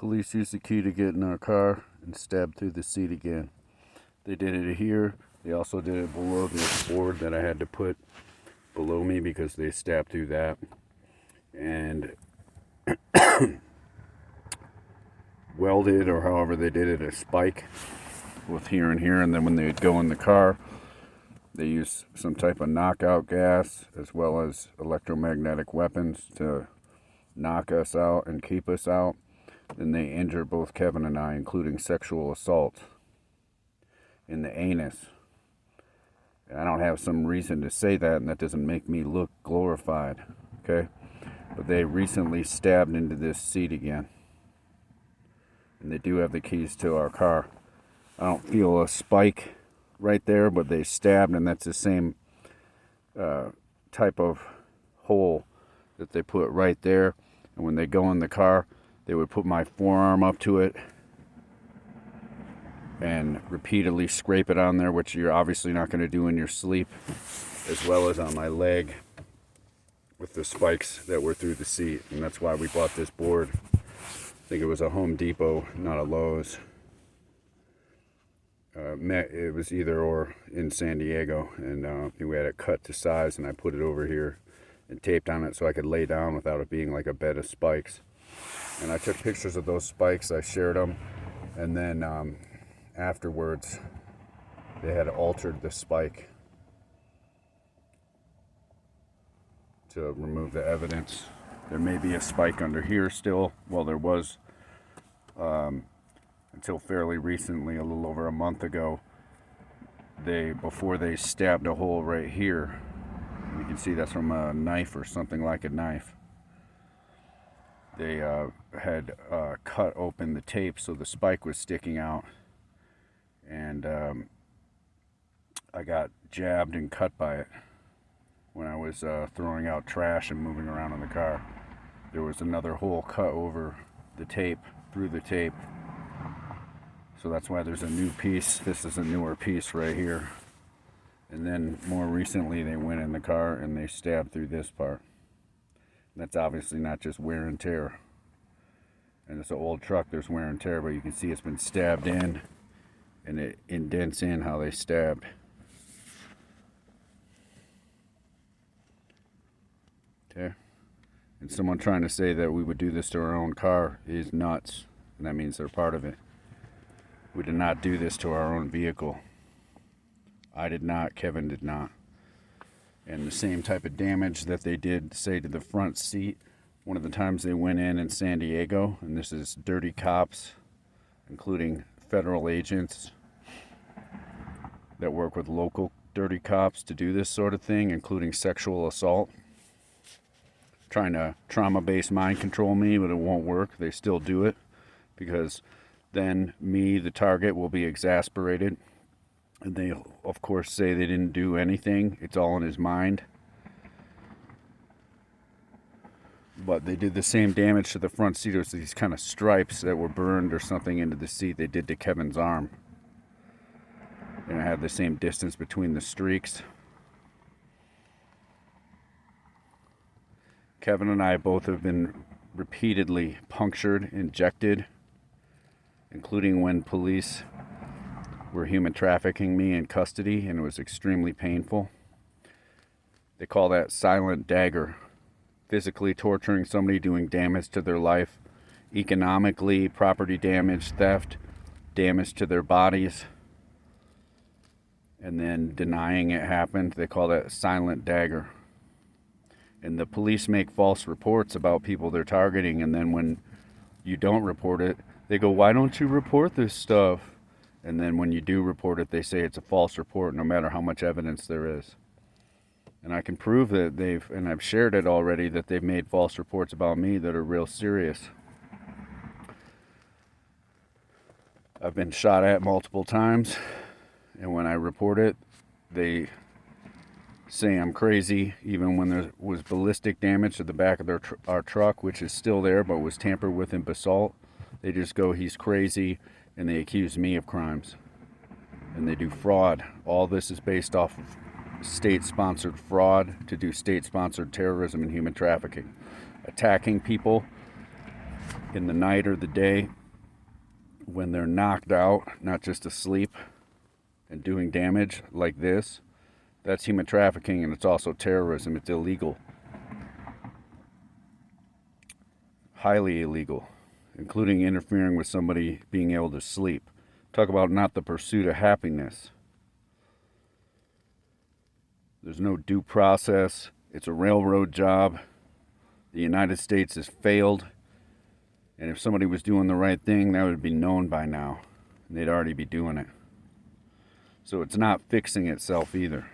Police used the key to get in our car and stabbed through the seat again. They did it here. They also did it below this board that I had to put below me because they stabbed through that. And welded, or however they did it, a spike with here and here. And then when they would go in the car, they used some type of knockout gas as well as electromagnetic weapons to knock us out and keep us out. Then they injured both Kevin and I, including sexual assault in the anus. And I don't have some reason to say that, and that doesn't make me look glorified, okay? But they recently stabbed into this seat again. And they do have the keys to our car. I don't feel a spike right there, but they stabbed, and that's the same type of hole that they put right there. And when they go in the car, they would put my forearm up to it and repeatedly scrape it on there, which you're obviously not going to do in your sleep, as well as on my leg with the spikes that were through the seat. And that's why we bought this board. I think it was a Home Depot, not a Lowe's. It was either or in San Diego, and we had it cut to size, and I put it over here and taped on it so I could lay down without it being like a bed of spikes. And I took pictures of those spikes, I shared them, and then afterwards they had altered the spike to remove the evidence. There may be a spike under here still. Well, there was until fairly recently, a little over a month ago. Before they stabbed a hole right here, you can see that's from a knife or something like a knife. They had cut open the tape so the spike was sticking out, and I got jabbed and cut by it when I was throwing out trash and moving around in the car. There was another hole cut over the tape, through the tape. So that's why there's a new piece. This is a newer piece right here. And then more recently they went in the car and they stabbed through this part. That's obviously not just wear and tear. And it's an old truck, there's wear and tear, but you can see it's been stabbed in, and it indents in how they stabbed. Okay. And someone trying to say that we would do this to our own car is nuts, and that means they're part of it. We did not do this to our own vehicle. I did not, Kevin did not. And the same type of damage that they did, say, to the front seat, one of the times they went in San Diego, and this is dirty cops, including federal agents that work with local dirty cops to do this sort of thing, including sexual assault. Trying to trauma-based mind control me, but it won't work. They still do it because then me, the target, will be exasperated. And they, of course, say they didn't do anything. It's all in his mind. But they did the same damage to the front seat. There's these kind of stripes that were burned or something into the seat they did to Kevin's arm. And it had the same distance between the streaks. Kevin and I both have been repeatedly punctured, injected, including when police were human trafficking me in custody, and it was extremely painful. They call that silent dagger. Physically torturing somebody, doing damage to their life, economically, property damage, theft, damage to their bodies, and then denying it happened. They call that silent dagger. And the police make false reports about people they're targeting, and then when you don't report it, they go, "Why don't you report this stuff?" And then when you do report it, they say it's a false report, no matter how much evidence there is. And I can prove that and I've shared it already, that they've made false reports about me that are real serious. I've been shot at multiple times, and when I report it, they say I'm crazy, even when there was ballistic damage to the back of our truck, which is still there, but was tampered with in basalt. They just go, "He's crazy," and they accuse me of crimes. And they do fraud. All this is based off of state-sponsored fraud to do state-sponsored terrorism and human trafficking. Attacking people in the night or the day when they're knocked out, not just asleep and doing damage like this. That's human trafficking, and it's also terrorism. It's illegal. Highly illegal, including interfering with somebody being able to sleep. Talk about not the pursuit of happiness. There's no due process. It's a railroad job. The United States has failed. And if somebody was doing the right thing, that would be known by now. And they'd already be doing it. So it's not fixing itself either.